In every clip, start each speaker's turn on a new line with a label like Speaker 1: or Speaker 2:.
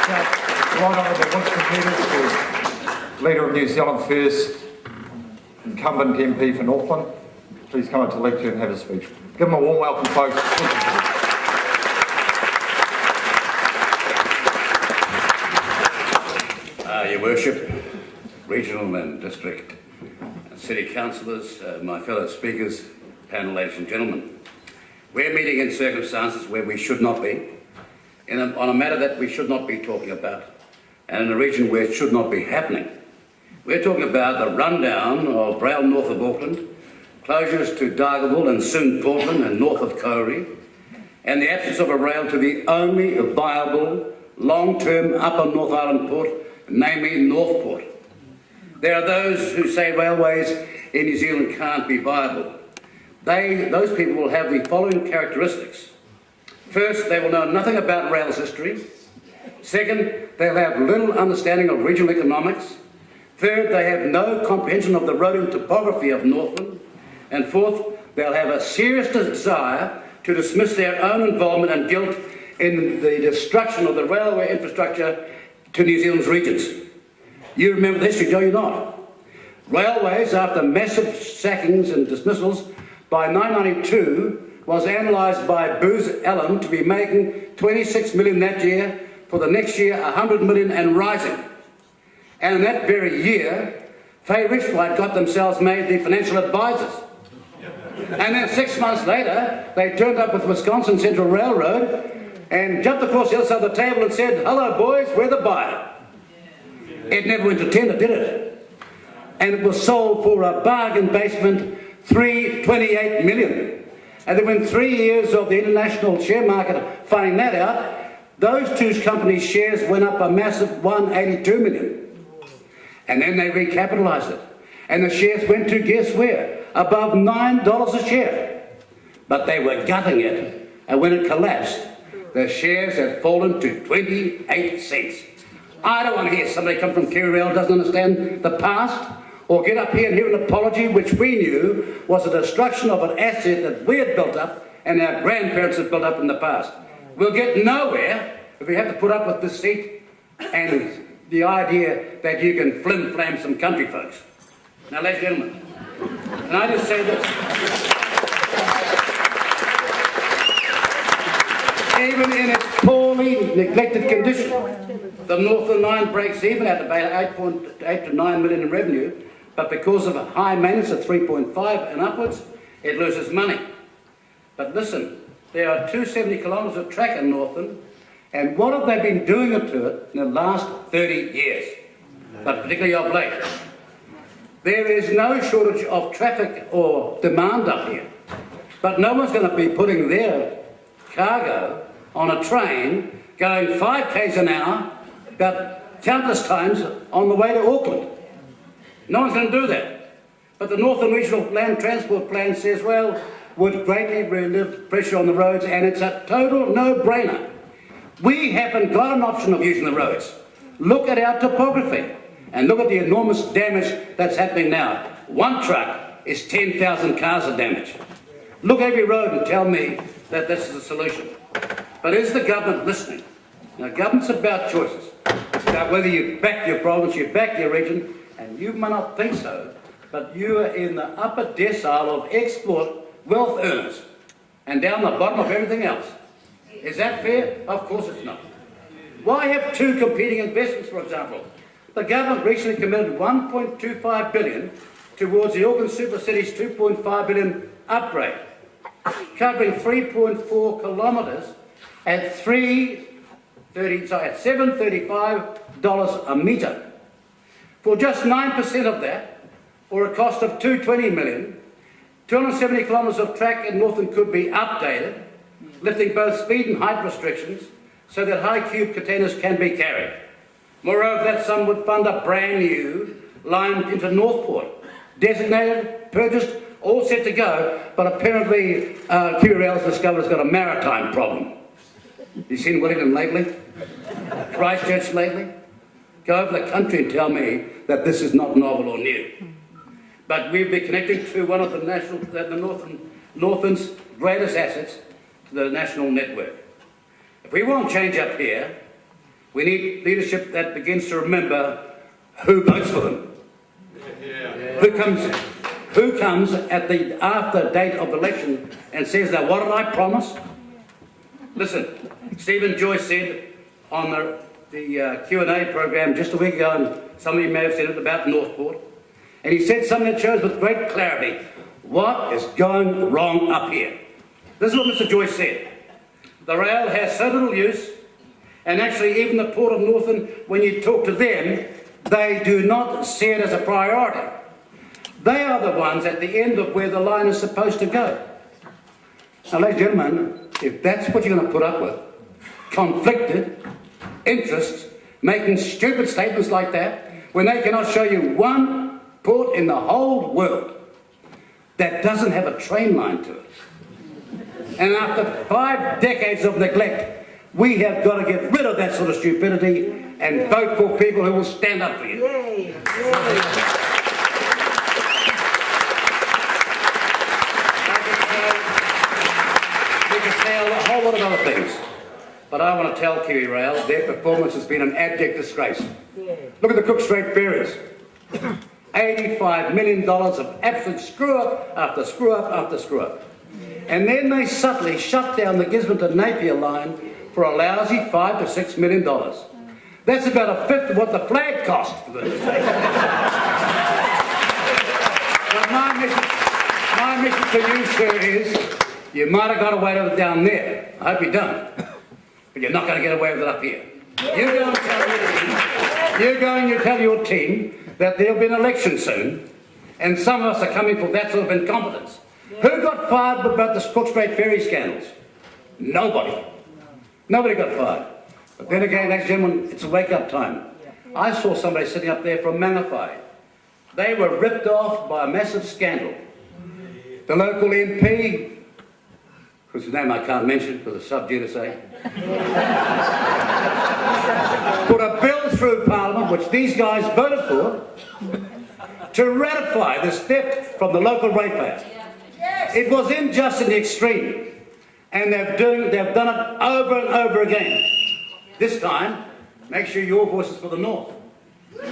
Speaker 1: Right Honourable Winston Peters, the Leader of New Zealand First, incumbent MP for Northland. Please come up to the lectern and have a speech. Give them a warm welcome, folks.
Speaker 2: Your Worship, regional and district and city councillors, my fellow speakers, panel, ladies and gentlemen. We're meeting in circumstances where we should not be, on a matter that we should not be talking about, and in a region where it should not be happening. We're talking about the rundown of rail north of Auckland, closures to Dargaville and soon Portland and north of Kauri, and the absence of a rail to the only viable long-term upper North Island port, namely Northport. There are those who say railways in New Zealand can't be viable. Those people will have the following characteristics. First, they will know nothing about rail's history. Second, they'll have little understanding of regional economics. Third, they have no comprehension of the road and topography of Northland. And fourth, they'll have a serious desire to dismiss their own involvement and guilt in the destruction of the railway infrastructure to New Zealand's regions. You remember the history, do you not? Railways, after massive sackings and dismissals, by 1992 was analysed by Booz Allen to be making 26 million that year, for the next year 100 million and rising. And in that very year, Fay Richwhite got themselves made the financial advisors. And then 6 months later, they turned up with Wisconsin Central Railroad and jumped across the other side of the table and said, "Hello boys, we're the buyer." It never went to tender, did it? And it was sold for a bargain basement $328 million. And then when 3 years of the international share market finding that out, those two companies' shares went up a massive $182 million. And then they recapitalised it. And the shares went to, guess where? Above $9 a share. But they were gutting it. And when it collapsed, the shares had fallen to 28 cents. I don't want to hear somebody come from Kerry Rail doesn't understand the past, or get up here and hear an apology which we knew was the destruction of an asset that we had built up and our grandparents had built up in the past. We'll get nowhere if we have to put up with deceit and the idea that you can flim-flam some country folks. Now, ladies and gentlemen, can I just say this? Even in its poorly neglected condition, the Northern Line breaks even at about 8 to 9 million in revenue, but because of a high maintenance at 3.5 and upwards, it loses money. But listen, there are 270 kilometres of track in Northland, and what have they been doing to it in the last 30 years, but particularly of late? There is no shortage of traffic or demand up here, but no one's going to be putting their cargo on a train going 5 k's an hour about countless times on the way to Auckland. No one's going to do that. But the Northern Regional Land Transport Plan says, well, would greatly relieve pressure on the roads, and it's a total no-brainer. We haven't got an option of using the roads. Look at our topography and look at the enormous damage that's happening now. One truck is 10,000 cars of damage. Look at every road and tell me that this is the solution. But is the government listening? Now, government's about choices. It's about whether you back your province, you back your region, and you may not think so, but you are in the upper decile of export wealth earners and down the bottom of everything else. Is that fair? Of course it's not. Why have two competing investments, for example? The government recently committed $1.25 billion towards the Auckland Super City's $2.5 billion upgrade, covering 3.4 kilometres at $735 a metre. For just 9% of that, or a cost of $220 million, 270 kilometres of track in Northland could be updated, lifting both speed and height restrictions so that high cube containers can be carried. Moreover, that sum would fund a brand new line into Northport, designated, purchased, all set to go, but apparently QRL's discovered it's got a maritime problem. You seen Wellington lately? Christchurch lately? Go over the country and tell me that this is not novel or new. But we'll be connecting to one of the Northland's greatest assets to the national network. If we want change up here, We need leadership that begins to remember who votes for them. Who comes at the after date of the election and says, now what did I promise? Listen, Stephen Joyce said on the Q&A program just a week ago, and some of you may have said it about Northport, and he said something that shows with great clarity what is going wrong up here. This is what Mr. Joyce said. The rail has so little use, and actually even the Port of Northland, when you talk to them, they do not see it as a priority. They are the ones at the end of where the line is supposed to go. Now, ladies and gentlemen, if that's what you're going to put up with, conflicted interests, making stupid statements like that, when they cannot show you one port in the whole world that doesn't have a train line to it. And after 5 decades of neglect, we have got to get rid of that sort of stupidity and vote for people who will stand up for you.
Speaker 3: Yay. Yay.
Speaker 2: A whole lot of other things, but I want to tell Kiwi Rail their performance has been an abject disgrace.
Speaker 3: Yeah.
Speaker 2: Look at the Cook Strait ferries. $85 million of absolute screw up after screw up after screw up. And then they subtly shut down the Gisborne to Napier line for a lousy $5 to $6 million. That's about a fifth of what the flag cost, for goodness sake. But my message to you, sir, is you might have got away with it down there. I hope you don't. But you're not going to get away with it up here. You're going to tell your team that there'll be an election soon, and some of us are coming for that sort of incompetence. Who got fired about the Cook Strait ferry scandals? Nobody. Nobody got fired. But then again, ladies and gentlemen, it's a wake-up time. I saw somebody sitting up there from Mangawhai. They were ripped off by a massive scandal. The local MP, whose name I can't mention because it's sub judice, put a bill through Parliament, which these guys voted for, to ratify this theft from the local ratepayer. It was unjust in the extreme, and they've done it over and over again. This time, make sure your voice is for the North.
Speaker 1: Okay,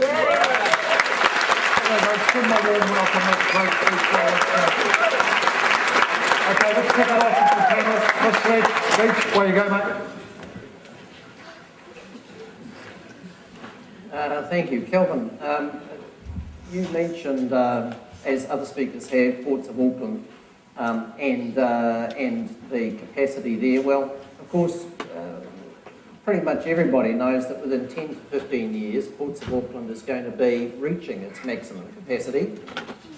Speaker 1: let's kick it off with the panelists. Reach, where you go, mate?
Speaker 4: Thank you. Kelvin, you mentioned, as other speakers have, Ports of Auckland and the capacity there. Well, of course, pretty much everybody knows that within 10 to 15 years, Ports of Auckland is going to be reaching its maximum capacity.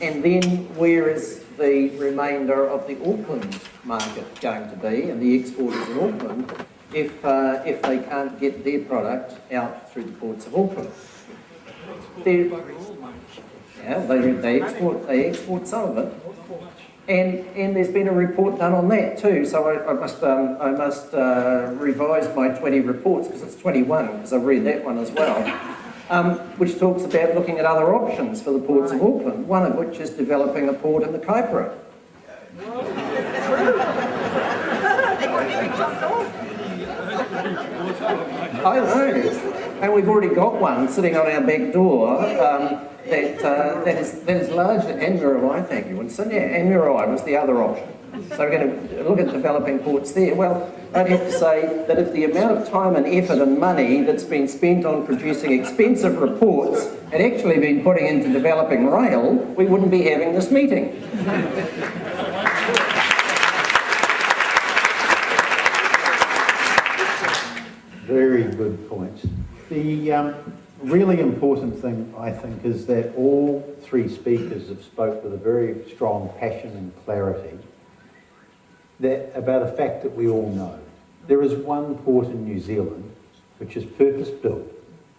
Speaker 4: And then where is the remainder of the Auckland market going to be, and the exporters in Auckland, if they can't get their product out through the Ports of Auckland? They export some of it. And there's been a report done on that too, so I must revise my 20 reports, because it's 21, because I've read that one as well, which talks about looking at other options for the Ports of Auckland, one of which is developing a port in the Kaipara. I know, and we've already got one sitting on our back door. That is largely Amirai, thank you, Winston. Yeah, Amirai was the other option. So we're going to look at developing ports there. Well, I'd have to say that if the amount of time and effort and money that's been spent on producing expensive reports had actually been putting into developing rail, we wouldn't be having this meeting.
Speaker 5: Very good points. The really important thing, I think, is that all three speakers have spoke with a very strong passion and clarity about a fact that we all know. There is one port in New Zealand which is purpose-built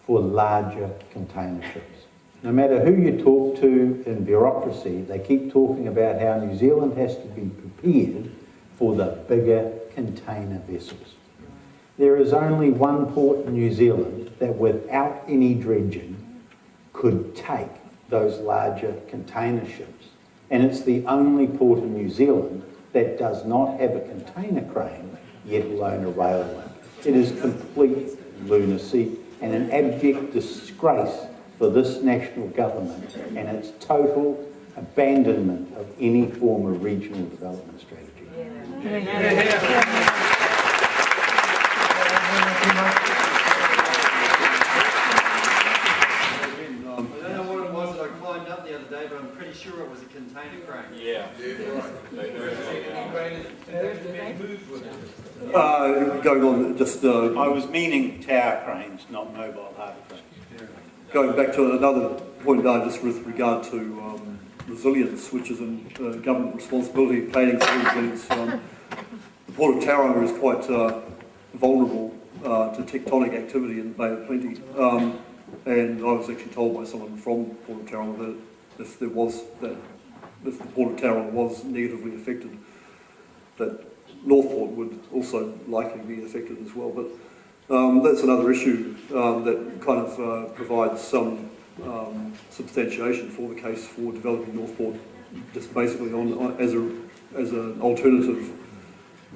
Speaker 5: for larger container ships. No matter who you talk to in bureaucracy, they keep talking about how New Zealand has to be prepared for the bigger container vessels. There is only one port in New Zealand that without any dredging could take those larger container ships. And it's the only port in New Zealand that does not have a container crane, yet alone a rail link. It is complete lunacy and an abject disgrace for this national government and its total abandonment of any form of regional development strategy.
Speaker 3: I don't know what it was that I climbed up the other day, but I'm pretty sure it was a container crane.
Speaker 6: Yeah.
Speaker 7: Going on, just
Speaker 8: I was meaning tower cranes, not mobile harbor cranes.
Speaker 7: going back to another point, just with regard to resilience, which is a government responsibility, planning for resilience. The Port of Tauranga is quite vulnerable to tectonic activity in the Bay of Plenty. And I was actually told by someone from Port of Tauranga that if the Port of Tauranga was negatively affected, that Northport would also likely be affected as well. But that's another issue that kind of provides some substantiation for the case for developing Northport, just basically as an alternative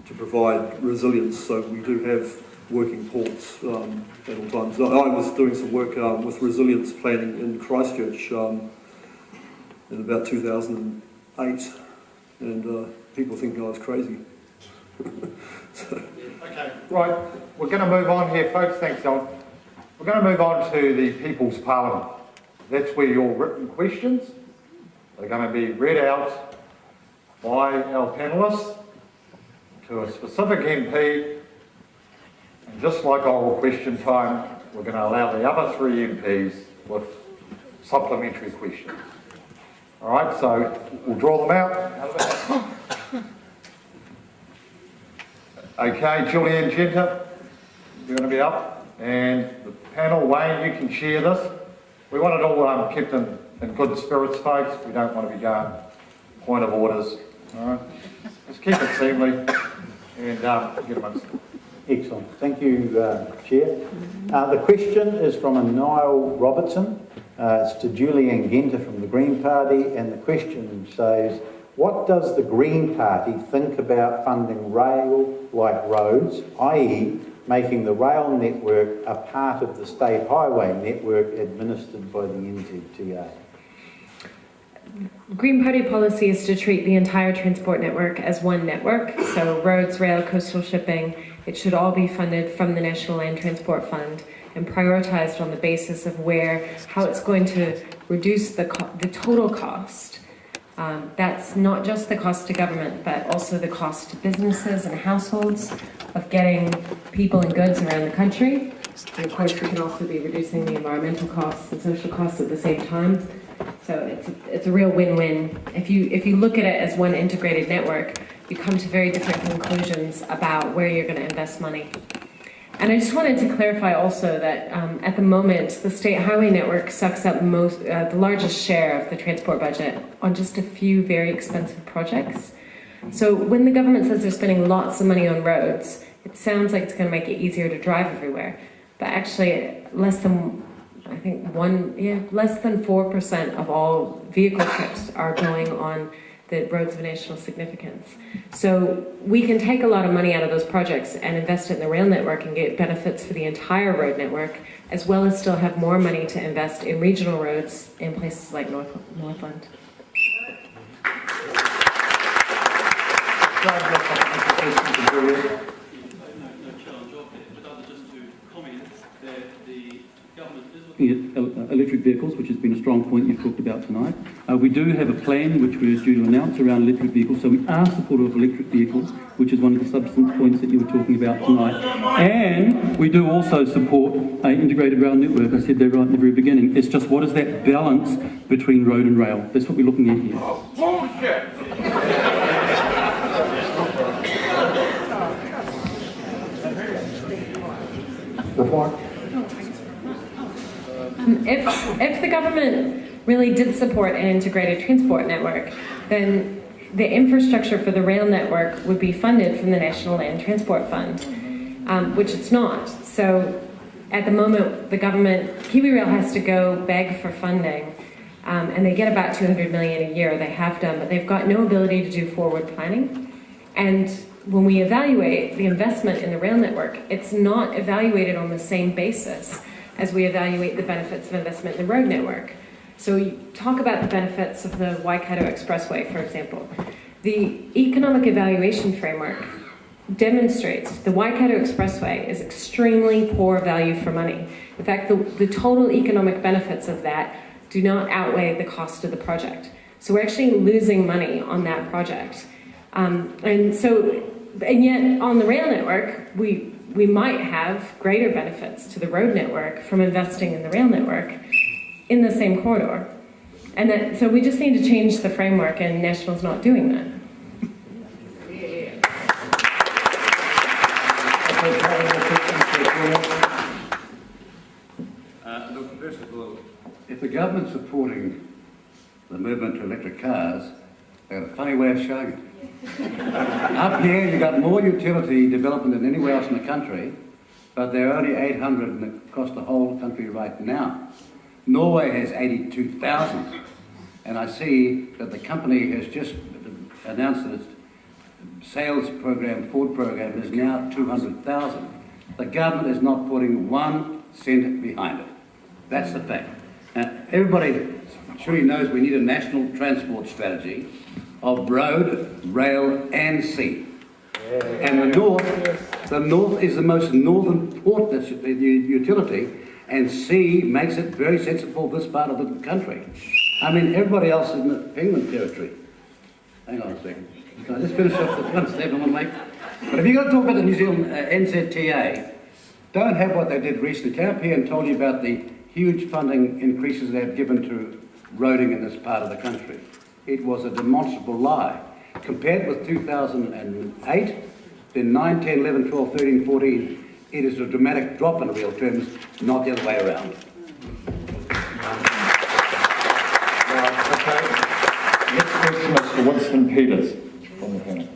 Speaker 7: to provide resilience. So we do have working ports at all times. I was doing some work with resilience planning in Christchurch in about 2008, and people think I was crazy.
Speaker 1: Okay, right, we're going to move on here, folks. Thanks, John. We're going to move on to the People's Parliament. That's where your written questions are going to be read out by our panellists to a specific MP. And just like oral question time, we're going to allow the other three MPs with supplementary questions. All right, so we'll draw them out. Okay, Julianne Genter, you're going to be up. And the panel, Wayne, you can chair this. We want it all kept in good spirits, folks. We don't want to be going point of orders. All right, let's keep it seemly and get amongst it.
Speaker 5: Excellent. Thank you, Chair. The question is from a Niall Robertson. It's to Julianne Genter from the Green Party, and the question says, what does the Green Party think about funding rail-like roads, i.e. making the rail network a part of the state highway network administered by the NZTA?
Speaker 9: Green Party policy is to treat the entire transport network as one network, so roads, rail, coastal shipping. It should all be funded from the National Land Transport Fund and prioritised on the basis of how it's going to reduce the total cost. That's not just the cost to government, but also the cost to businesses and households of getting people and goods around the country. And of course, we can also be reducing the environmental costs and social costs at the same time. So it's a real win-win. If you look at it as one integrated network, you come to very different conclusions about where you're going to invest money. And I just wanted to clarify also that at the moment, the state highway network sucks up the largest share of the transport budget on just a few very expensive projects. So when the government says they're spending lots of money on roads, it sounds like it's going to make it easier to drive everywhere. But actually, less than 4% of all vehicle trips are going on the roads of national significance. So we can take a lot of money out of those projects and invest it in the rail network and get benefits for the entire road network, as well as still have more money to invest in regional roads in places like Northland.
Speaker 10: Electric vehicles, which has been a strong point you've talked about tonight. We do have a plan which we're due to announce around electric vehicles, so we are supportive of electric vehicles, which is one of the substance points that you were talking about tonight. And we do also support an integrated rail network. I said that right in the very beginning. It's just what is that balance between road and rail? That's what we're looking at here.
Speaker 6: Bullshit!
Speaker 9: If the government really did support an integrated transport network, then the infrastructure for the rail network would be funded from the National Land Transport Fund, which it's not. So at the moment, the government, KiwiRail has to go beg for funding, and they get about $200 million a year. They have done, but they've got no ability to do forward planning. And when we evaluate the investment in the rail network, it's not evaluated on the same basis as we evaluate the benefits of investment in the road network. So you talk about the benefits of the Waikato Expressway, for example. The economic evaluation framework demonstrates the Waikato Expressway is extremely poor value for money. In fact, the total economic benefits of that do not outweigh the cost of the project. So we're actually losing money on that project. And yet on the rail network, we might have greater benefits to the road network from investing in the rail network in the same corridor. And so we just need to change the framework, and National's not doing that.
Speaker 2: Look, first of all, if the government's supporting the movement to electric cars, they've got a funny way of showing it. Up here, you've got more utility development than anywhere else in the country, but there are only 800 across the whole country right now. Norway has 82,000, and I see that the company has just announced that its sales program, Ford program, is now 200,000. The government is not putting 1 cent behind it. That's the fact. Now, everybody surely knows we need a national transport strategy of road, rail and sea. And the north is the most northern port that's the utility, and sea makes it very sensible for this part of the country. I mean, everybody else is in the Penguin territory. Hang on a second. Can I just finish off the one step I want to make? But if you're going to talk about the New Zealand NZTA, don't have what they did recently. Came up here and told you about the huge funding increases they've given to roading in this part of the country. It was a demonstrable lie. Compared with 2008, then 9, 10, 11, 12, 13, 14, it is a dramatic drop in real terms, not the other way around.
Speaker 1: Right, okay. Next question is for Winston Peters from the panel.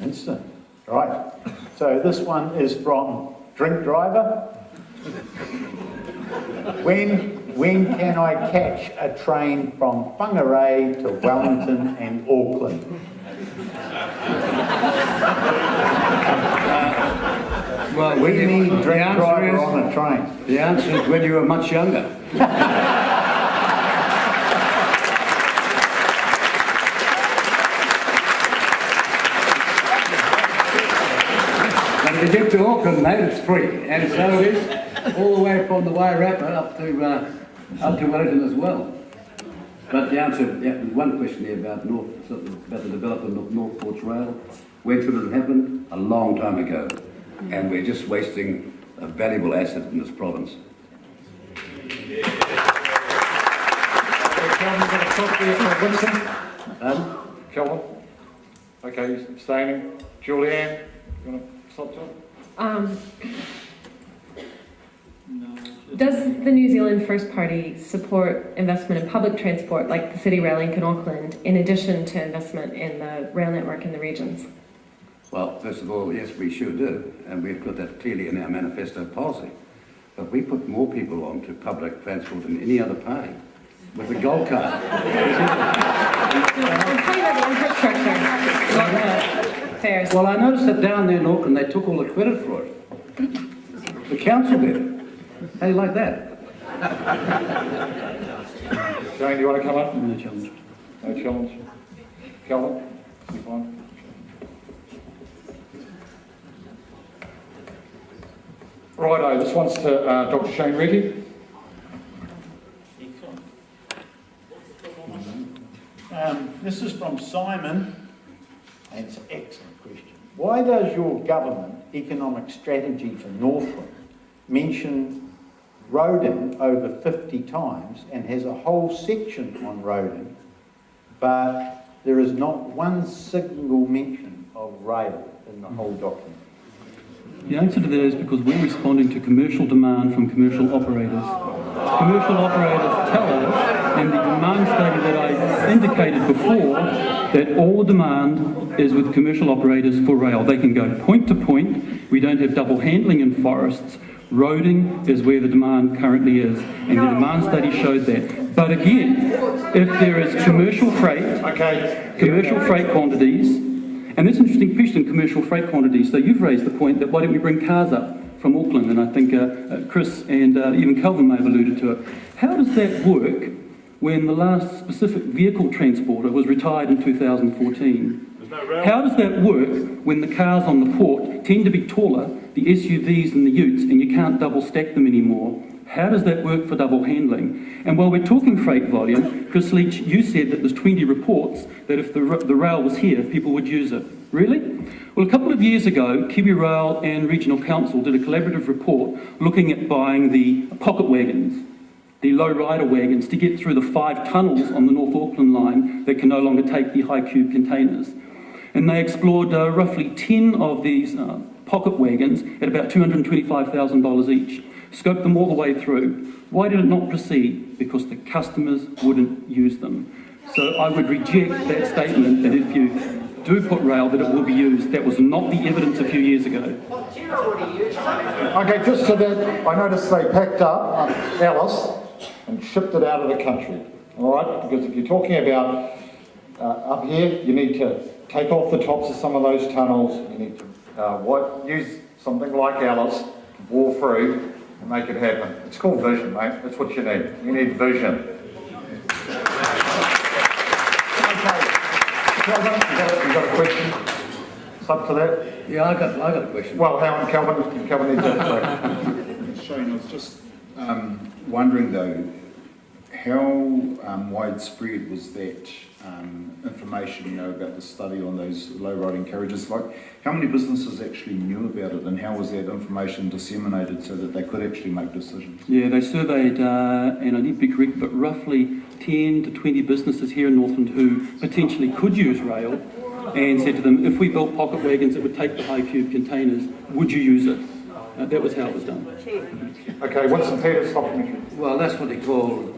Speaker 5: Winston. Right. So this one is from Drink Driver. When can I catch a train from Whangarei to Wellington and Auckland?
Speaker 2: Well,
Speaker 5: We need Drink Driver on a train.
Speaker 2: the answer is when you were much younger. When you get to Auckland, mate, it's free, and so it is all the way from the Wairarapa up to Wellington as well. But the answer, yeah, one question there about the development of North Ports Rail. When should it have happened? A long time ago, and we're just wasting a valuable asset in this province.
Speaker 1: Kelvin, got a stop there for Winston? Kelvin? Okay, you're abstaining. Julianne, you want to stop to it?
Speaker 9: Does the New Zealand First Party support investment in public transport like the City Rail Link in Auckland, in addition to investment in the rail network in the regions?
Speaker 2: Well, first of all, yes, we sure do, and we've got that clearly in our manifesto policy. But we put more people onto public transport than any other party, with the gold card.
Speaker 9: I'm talking about the infrastructure, not the fares.
Speaker 2: Well, I noticed that down there in Auckland, they took all the credit for it. The council did it. How do you like that?
Speaker 1: Jane, do you want to come up?
Speaker 10: No challenge.
Speaker 1: No challenge. Kelvin? You fine? Righto, this one's to Dr. Shane Reedy.
Speaker 5: This is from Simon, and it's an excellent question. Why does your government economic strategy for Northland mention roading over 50 times and has a whole section on roading, but there is not one single mention of rail in the whole document?
Speaker 10: The answer to that is because we're responding to commercial demand from commercial operators. Commercial operators tell us, and the demand study that I indicated before, that all demand is with commercial operators for rail. They can go point to point. We don't have double handling in forests. Roading is where the demand currently is, and the demand study showed that. But again, if there is commercial freight quantities, and that's an interesting question, commercial freight quantities. So you've raised the point that why don't we bring cars up from Auckland, and I think Chris and even Kelvin may have alluded to it. How does that work when the last specific vehicle transporter was retired in 2014? How does that work when the cars on the port tend to be taller, the SUVs and the utes, and you can't double stack them anymore? How does that work for double handling? And while we're talking freight volume, Chris Leach, you said that there's 20 reports that if the rail was here, people would use it. Really? Well, a couple of years ago, Kiwi Rail and Regional Council did a collaborative report looking at buying the pocket wagons, the low rider wagons, to get through the 5 tunnels on the North Auckland line that can no longer take the high cube containers. And they explored roughly 10 of these pocket wagons at about $225,000 each. Scoped them all the way through. Why did it not proceed? Because the customers wouldn't use them. So I would reject that statement that if you do put rail, that it will be used. That was not the evidence a few years ago.
Speaker 1: Okay, just so that, I noticed they packed up Alice and shipped it out of the country. All right, because if you're talking about up here, you need to take off the tops of some of those tunnels. You need to use something like Alice to bore through and make it happen. It's called vision, mate. That's what you need. You need vision. Okay. Kelvin, you got a question? It's up to that?
Speaker 2: Yeah, I got a question.
Speaker 1: Well, hang on, Kelvin needs a question.
Speaker 6: Shane, I was just wondering though, how widespread was that information, about the study on those low riding carriages? Like, how many businesses actually knew about it, and how was that information disseminated so that they could actually make decisions?
Speaker 10: Yeah, they surveyed, and I need to be correct, but roughly 10 to 20 businesses here in Northland who potentially could use rail, and said to them, if we built pocket wagons that would take the high cube containers, would you use it? That was how it was done.
Speaker 1: Okay, Winston Peters, stop me.
Speaker 2: Well, that's what they call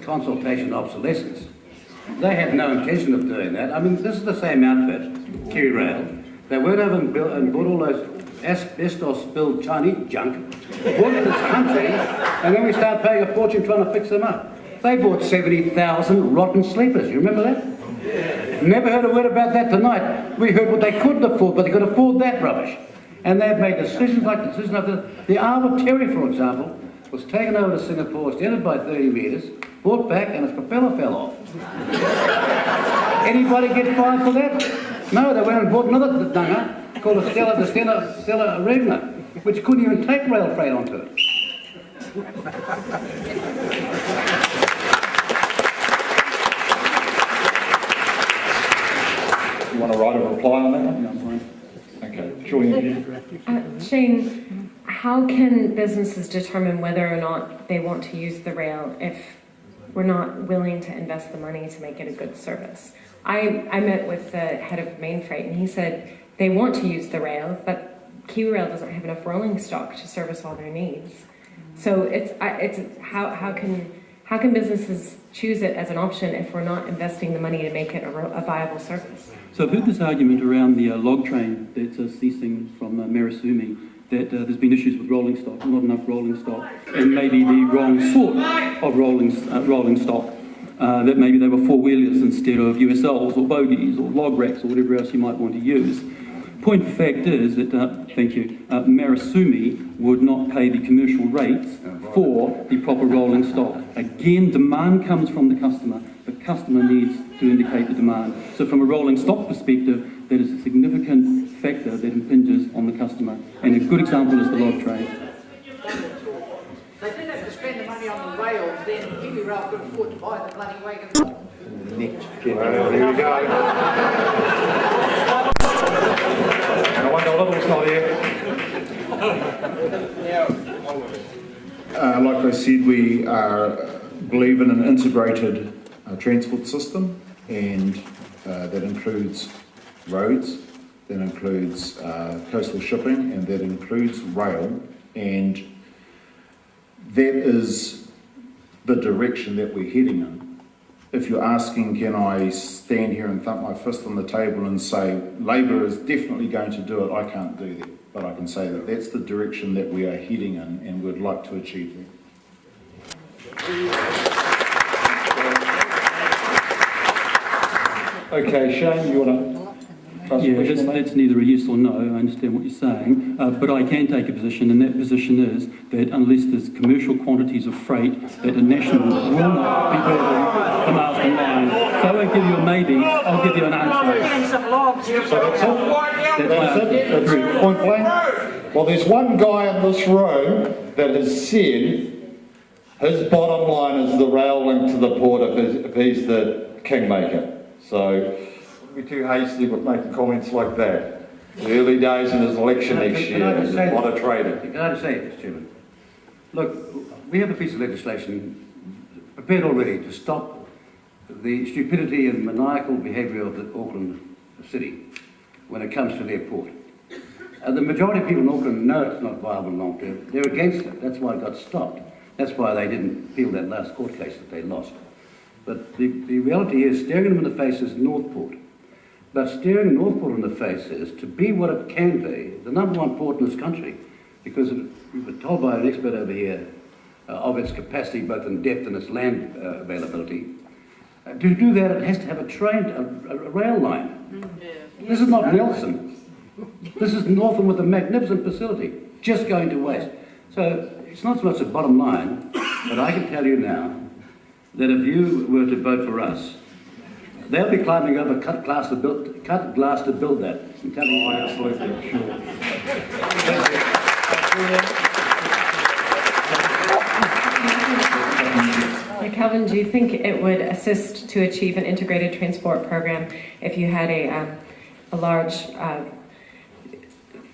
Speaker 2: consultation obsolescence. They had no intention of doing that. I mean, this is the same outfit, Kiwi Rail. They went over and bought all those asbestos-filled Chinese junk, brought it to this country, and then we started paying a fortune trying to fix them up. They bought 70,000 rotten sleepers. You remember that? Yeah. Never heard a word about that tonight. We heard what they couldn't afford, but they could afford that rubbish. And they've made decisions like the decision of the Arbor Terry, for example, was taken over to Singapore, extended by 30 metres, brought back, and its propeller fell off. Anybody get fired for that? No, they went and bought another dunga called the Stella Regna, which couldn't even take rail freight onto it.
Speaker 1: You want to write a reply on that one? Okay, Julian.
Speaker 9: Shane, how can businesses determine whether or not they want to use the rail if we're not willing to invest the money to make it a good service? I met with the head of Main Freight, and he said they want to use the rail, but Kiwi Rail doesn't have enough rolling stock to service all their needs. So how can businesses choose it as an option if we're not investing the money to make it a viable service?
Speaker 10: So I've heard this argument around the log train that's ceasing from Marasumi, that there's been issues with rolling stock, not enough rolling stock, and maybe the wrong sort of rolling stock. That maybe they were four-wheelers instead of USLs or bogies or log racks or whatever else you might want to use. Point of fact is that, Marasumi would not pay the commercial rates for the proper rolling stock. Again, demand comes from the customer. The customer needs to indicate the demand. So from a rolling stock perspective, that is a significant factor that impinges on the customer. And a good example is the log train.
Speaker 11: They didn't have to spend the money on the rail, then Kiwi Rail could afford to buy the bloody wagon.
Speaker 1: Well, here we go. No wonder Little's not here.
Speaker 6: Like I said, we believe in an integrated transport system, and that includes roads, that includes coastal shipping, and that includes rail, and that is the direction that we're heading in. If you're asking, can I stand here and thump my fist on the table and say, Labour is definitely going to do it, I can't do that. But I can say that that's the direction that we are heading in, and we'd like to achieve that.
Speaker 1: Okay, Shane, you want to pass a
Speaker 10: Yeah,
Speaker 1: question on that?
Speaker 10: that's neither a yes or no. I understand what you're saying, but I can take a position, and that position is that unless there's commercial quantities of freight, that the national will not be building the Marsden line. So I won't give you a maybe, I'll give you an answer.
Speaker 1: So that's it? That's it? That's point blank? Well, there's one guy in this room that has said his bottom line is the rail link to the port if he's the kingmaker. So don't be too hasty with making comments like that. The early days in his election next year, there's a lot of trading.
Speaker 2: Can I just say this, Chairman? Look, we have a piece of legislation prepared already to stop the stupidity and maniacal behaviour of the Auckland City when it comes to their port. The majority of people in Auckland know it's not viable long term. They're against it. That's why it got stopped. That's why they didn't appeal that last court case that they lost. But the reality is, staring them in the face is Northport. But staring Northport in the face is, to be what it can be, the number one port in this country, because we were told by an expert over here of its capacity, both in depth and its land availability. To do that, it has to have a rail line. This is not Nelson. This is Northland with a magnificent facility, just going to waste. So it's not so much the bottom line, but I can tell you now that if you were to vote for us, they'll be climbing over cut glass to build that. I'm telling you.
Speaker 1: Absolutely, sure.
Speaker 9: Calvin, do you think it would assist to achieve an integrated transport program if you had a large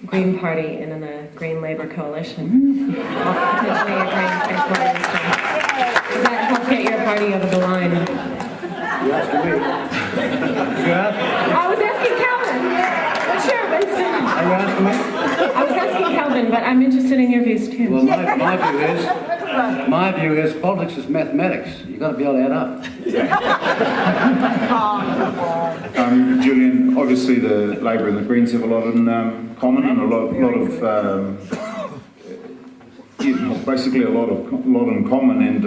Speaker 9: Green Party and in a Green Labour coalition, or potentially a Green transport minister? Does that help get your party over the line?
Speaker 2: You asking me?
Speaker 9: I was asking Calvin. Sure, Winston.
Speaker 2: Are you asking me?
Speaker 9: I was asking Calvin, but I'm interested in your views too.
Speaker 2: Well, my view is politics is mathematics. You've got to be able to add up.
Speaker 6: Julian, obviously the Labor and the Greens have a lot in common, and a lot of basically a lot in common, and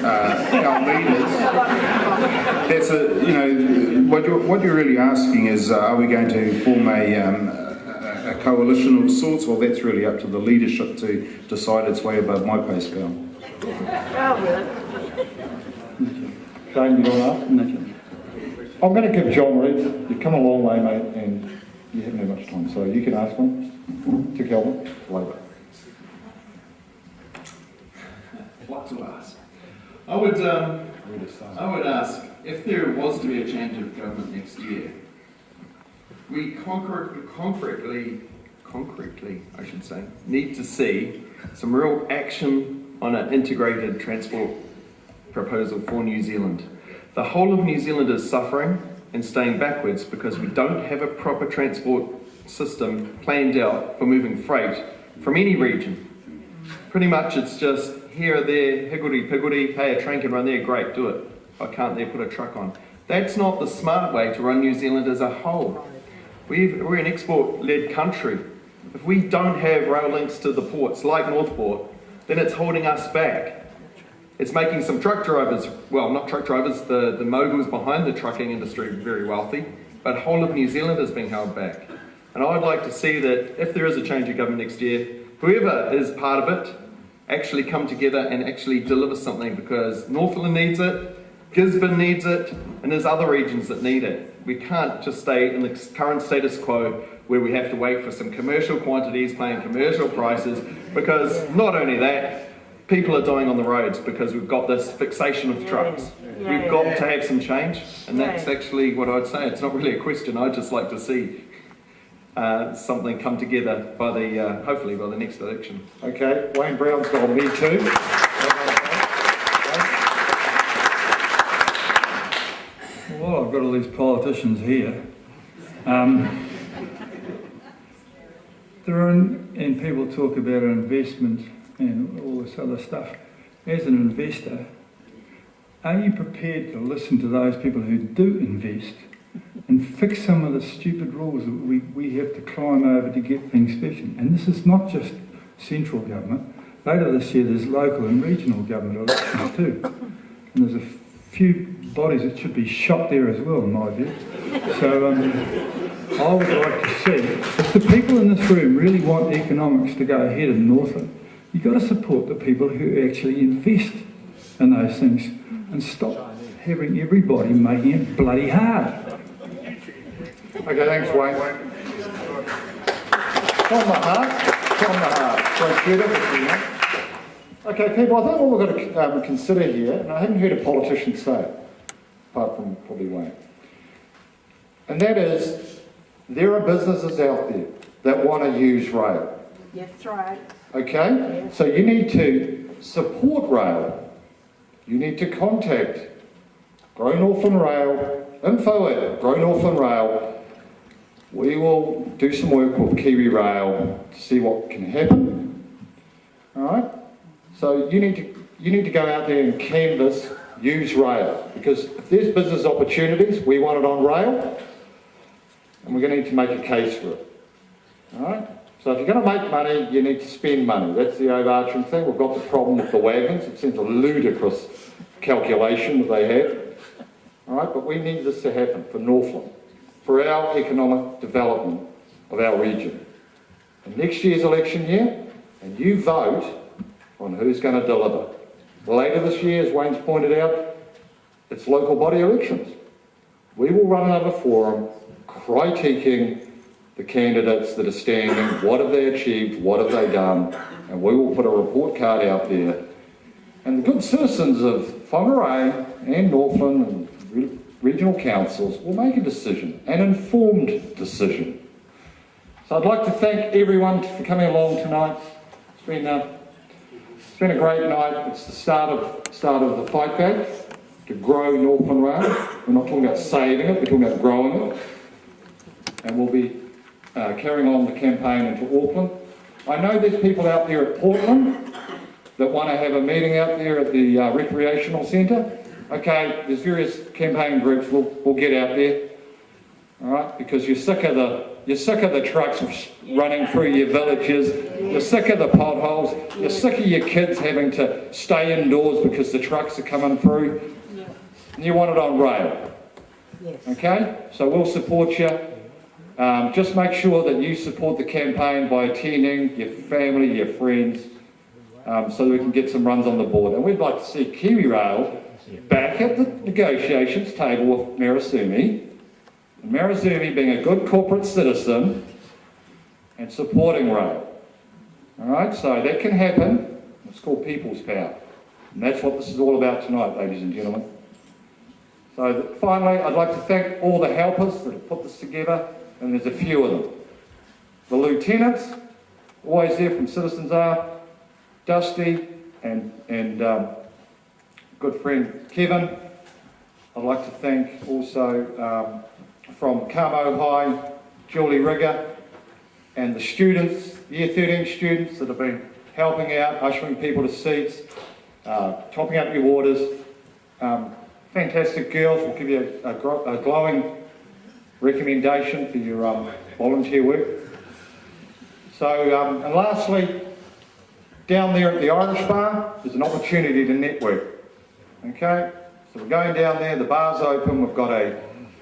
Speaker 6: our leaders. That's what you're really asking is, are we going to form a coalition of sorts? Well, that's really up to the leadership to decide. Its way above my pay scale.
Speaker 1: Shane, you want to ask?
Speaker 10: No, Chairman.
Speaker 1: I'm going to give John Reed, you've come a long way, mate, and you haven't had much time, so you can ask one to Calvin, Labour.
Speaker 12: What to ask? I would ask, if there was to be a change of government next year, we concretely, I should say, need to see some real action on an integrated transport proposal for New Zealand. The whole of New Zealand is suffering and staying backwards because we don't have a proper transport system planned out for moving freight from any region. Pretty much it's just here or there, higgledy-piggledy, hey, a train can run there, great, do it. I can't there, put a truck on. That's not the smart way to run New Zealand as a whole. We're an export-led country. If we don't have rail links to the ports, like Northport, then it's holding us back. It's making some truck drivers, well, not truck drivers, the moguls behind the trucking industry very wealthy, but whole of New Zealand is being held back. And I'd like to see that if there is a change of government next year, whoever is part of it actually come together and actually deliver something, because Northland needs it, Gisborne needs it, and there's other regions that need it. We can't just stay in the current status quo where we have to wait for some commercial quantities, paying commercial prices, because not only that, people are dying on the roads because we've got this fixation with trucks. We've got to have some change, and that's actually what I'd say. It's not really a question. I'd just like to see something come together by the hopefully by the next election.
Speaker 1: Okay, Wayne Brown's got me too.
Speaker 13: Well, I've got all these politicians here. And people talk about investment and all this other stuff. As an investor, are you prepared to listen to those people who do invest and fix some of the stupid rules that we have to climb over to get things fishing? And this is not just central government. Later this year there's local and regional government elections too. And there's a few bodies that should be shot there as well, in my view. So I would like to see, if the people in this room really want economics to go ahead in Northland, you've got to support the people who actually invest in those things and stop having everybody making it bloody hard.
Speaker 1: Okay, thanks, Wayne. From the heart. So beautiful. Okay, people, I think what we've got to consider here, and I haven't heard a politician say it, apart from probably Wayne, and that is, there are businesses out there that want to use rail.
Speaker 11: That's right.
Speaker 1: Okay? So you need to support rail. You need to contact Grow Northland Rail, info at Grow Northland Rail. We will do some work with Kiwi Rail to see what can happen. All right? So you need to go out there and canvass, use rail, because if there's business opportunities, we want it on rail, and we're going to need to make a case for it. All right? So if you're going to make money, you need to spend money. That's the overarching thing. We've got the problem with the wagons. It seems a ludicrous calculation that they have. All right? But we need this to happen for Northland, for our economic development of our region. And next year's election year, and you vote on who's going to deliver. Later this year, as Wayne's pointed out, it's local body elections. We will run another forum critiquing the candidates that are standing, what have they achieved, what have they done, and we will put a report card out there. And the good citizens of Whangarei and Northland and regional councils will make a decision, an informed decision. So I'd like to thank everyone for coming along tonight. It's been a great night. It's the start of the fight back to grow Northland Rail. We're not talking about saving it, we're talking about growing it. And we'll be carrying on the campaign into Auckland. I know there's people out there at Portland that want to have a meeting out there at the recreational centre. Okay, there's various campaign groups. We'll get out there, all right? Because you're sick of the trucks running through your villages. You're sick of the potholes. You're sick of your kids having to stay indoors because the trucks are coming through. And you want it on rail.
Speaker 11: Yes.
Speaker 1: Okay? So we'll support you. Just make sure that you support the campaign by attending, your family, your friends, so that we can get some runs on the board. And we'd like to see Kiwi Rail back at the negotiations table with Marasumi. And Marasumi being a good corporate citizen and supporting rail. All right, so that can happen. It's called people's power. And that's what this is all about tonight, ladies and gentlemen. So finally, I'd like to thank all the helpers that have put this together, and there's a few of them. The lieutenants, always there from Citizens are, Dusty and good friend Kevin. I'd like to thank also from Carmo High, Julie Rigger, and the students, Year 13 students that have been helping out, ushering people to seats, topping up your orders. Fantastic girls. We'll give you a glowing recommendation for your volunteer work. So, and lastly, down there at the Irish Bar, there's an opportunity to network. Okay? So we're going down there, the bar's open, we've got a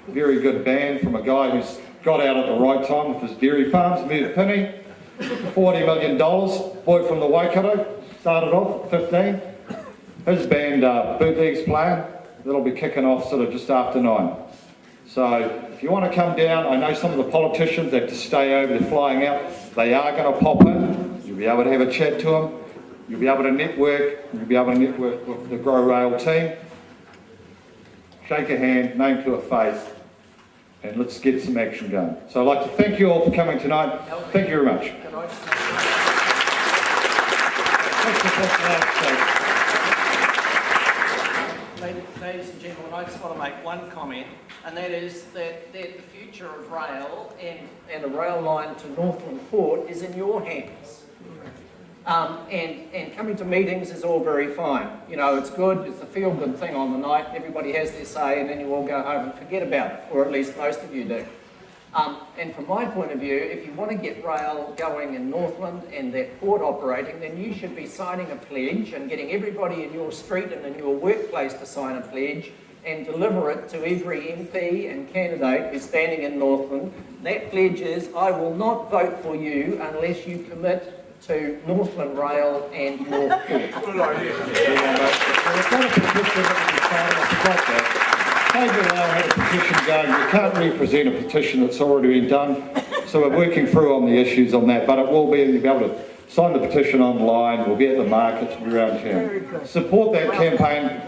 Speaker 1: very good band from a guy who's got out at the right time with his dairy farms, Mutapini, $40 million, boy from the Waikato, started off at 15. His band, Bootlegs playing, that'll be kicking off sort of just after 9. So if you want to come down, I know some of the politicians have to stay over, they're flying out, they are going to pop in, you'll be able to have a chat to them, you'll be able to network, you'll be able to network with the Grow Rail team, shake a hand, name to a face, and let's get some action going. So I'd like to thank you all for coming tonight. Thank you very much.
Speaker 11: Ladies and gentlemen, I just want to make one comment, and that is that the future of rail and a rail line to Northland Port is in your hands. And coming to meetings is all very fine. You know, it's good, it's a feel-good thing on the night, everybody has their say, and then you all go home and forget about it, or at least most of you do. And from my point of view, if you want to get rail going in Northland and that port operating, then you should be signing a pledge and getting everybody in your street and in your workplace to sign a pledge and deliver it to every MP and candidate who's standing in Northland. That pledge is, I will not vote for you unless you commit to Northland Rail and North Port.
Speaker 1: We've got a petition that we signed, I forgot that. David and I had a petition going, we can't represent a petition that's already been done, so we're working through on the issues on that, but it will be, you'll be able to sign the petition online, we'll be at the markets, we'll be around town. Support that campaign,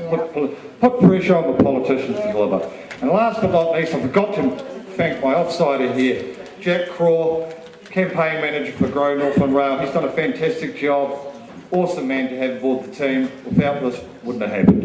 Speaker 1: put pressure on the politicians to deliver. And last but not least, I forgot to thank my offsider here, Jack Craw, campaign manager for Grow Northland Rail. He's done a fantastic job. Awesome man to have aboard the team. Without this, wouldn't have happened.